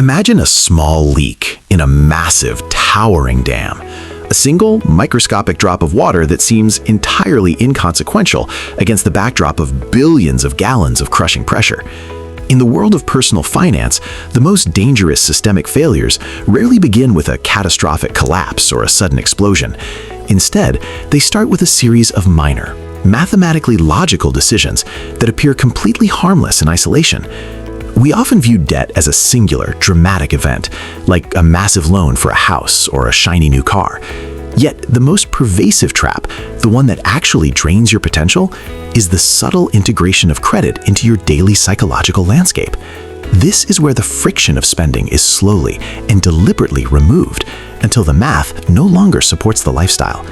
Imagine a small leak in a massive, towering dam. A single, microscopic drop of water that seems entirely inconsequential against the backdrop of billions of gallons of crushing pressure. In the world of personal finance, the most dangerous systemic failures rarely begin with a catastrophic collapse or a sudden explosion. Instead, they start with a series of minor, mathematically logical decisions that appear completely harmless in isolation. We often view debt as a singular, dramatic event, like a massive loan for a house or a shiny new car. Yet, the most pervasive trap, the one that actually drains your potential, is the subtle integration of credit into your daily psychological landscape. This is where the friction of spending is slowly and deliberately removed until the math no longer supports the lifestyle.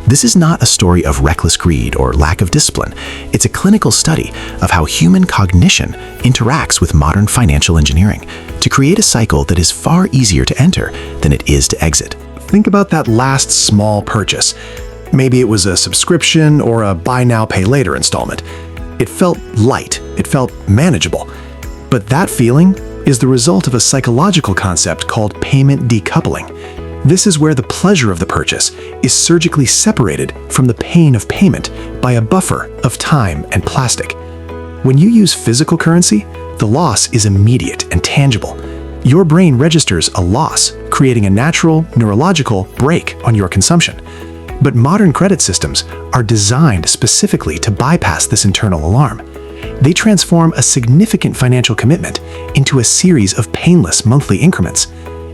This is not a story of reckless greed or lack of discipline. It's a clinical study of how human cognition interacts with modern financial engineering to create a cycle that is far easier to enter than it is to exit. Think about that last small purchase. Maybe it was a subscription or a buy now, pay later installment. It felt light, it felt manageable. But that feeling is the result of a psychological concept called payment decoupling. This is where the pleasure of the purchase is surgically separated from the pain of payment by a buffer of time and plastic. When you use physical currency, the loss is immediate and tangible. Your brain registers a loss, creating a natural neurological brake on your consumption. But modern credit systems are designed specifically to bypass this internal alarm. They transform a significant financial commitment into a series of painless monthly increments.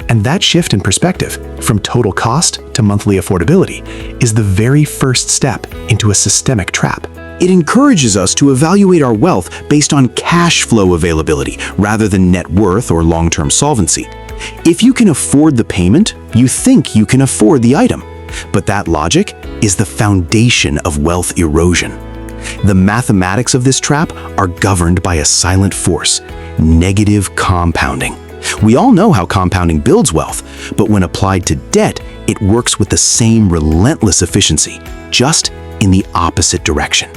And that shift in perspective, from total cost to monthly affordability, is the very first step into a systemic trap. It encourages us to evaluate our wealth based on cash flow availability rather than net worth or long-term solvency. If you can afford the payment, you think you can afford the item. But that logic is the foundation of wealth erosion. The mathematics of this trap are governed by a silent force: negative compounding. We all know how compounding builds wealth, but when applied to debt, it works with the same relentless efficiency, just in the opposite direction.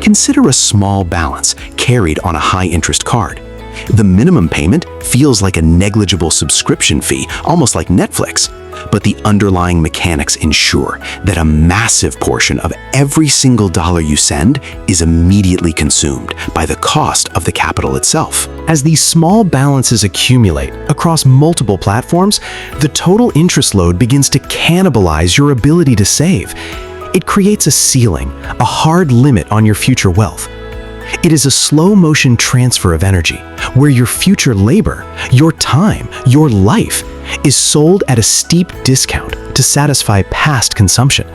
Consider a small balance carried on a high-interest card. The minimum payment feels like a negligible subscription fee, almost like Netflix, but the underlying mechanics ensure that a massive portion of every single dollar you send is immediately consumed by the cost of the capital itself. As these small balances accumulate across multiple platforms, the total interest load begins to cannibalize your ability to save. It creates a ceiling, a hard limit on your future wealth. It is a slow-motion transfer of energy, where your future labor, your time, your life, is sold at a steep discount to satisfy past consumption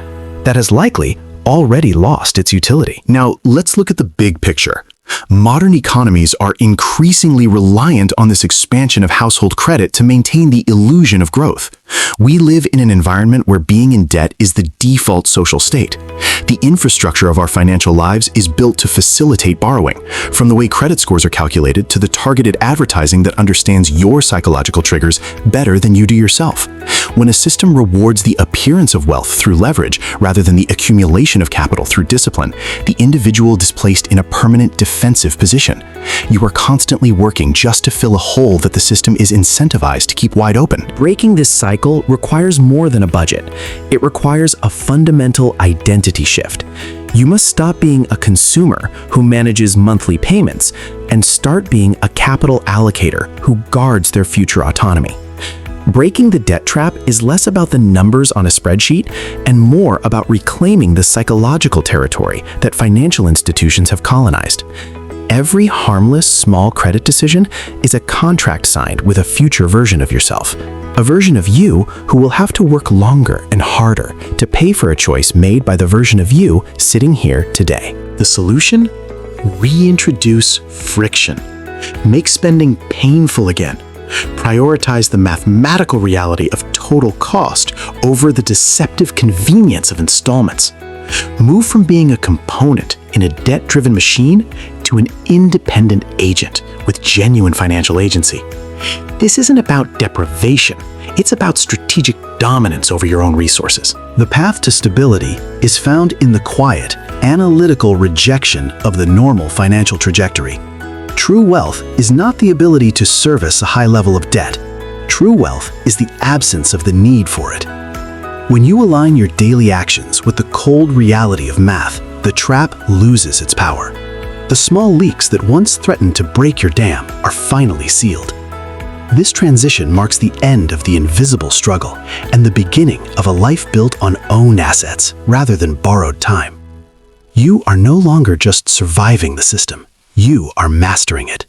that has likely already lost its utility. Now, let's look at the big picture. Modern economies are increasingly reliant on this expansion of household credit to maintain the illusion of growth. We live in an environment where being in debt is the default social state. The infrastructure of our financial lives is built to facilitate borrowing, from the way credit scores are calculated to the targeted advertising that understands your psychological triggers better than you do yourself. When a system rewards the appearance of wealth through leverage rather than the accumulation of capital through discipline, the individual is placed in a permanent defensive position. You are constantly working just to fill a hole that the system is incentivized to keep wide open. Breaking this cycle requires more than a budget. It requires a fundamental identity shift. You must stop being a consumer who manages monthly payments and start being a capital allocator who guards their future autonomy. Breaking the debt trap is less about the numbers on a spreadsheet and more about reclaiming the psychological territory that financial institutions have colonized. Every harmless, small credit decision is a contract signed with a future version of yourself, a version of you who will have to work longer and harder to pay for a choice made by the version of you sitting here today. The solution? Reintroduce friction. Make spending painful again. Prioritize the mathematical reality of total cost over the deceptive convenience of installments. Move from being a component in a debt-driven machine to an independent agent with genuine financial agency. This isn't about deprivation. It's about strategic dominance over your own resources. The path to stability is found in the quiet, analytical rejection of the normal financial trajectory. True wealth is not the ability to service a high level of debt. True wealth is the absence of the need for it. When you align your daily actions with the cold reality of math, the trap loses its power. The small leaks that once threatened to break your dam are finally sealed. This transition marks the end of the invisible struggle and the beginning of a life built on owned assets rather than borrowed time. You are no longer just surviving the system, you are mastering it.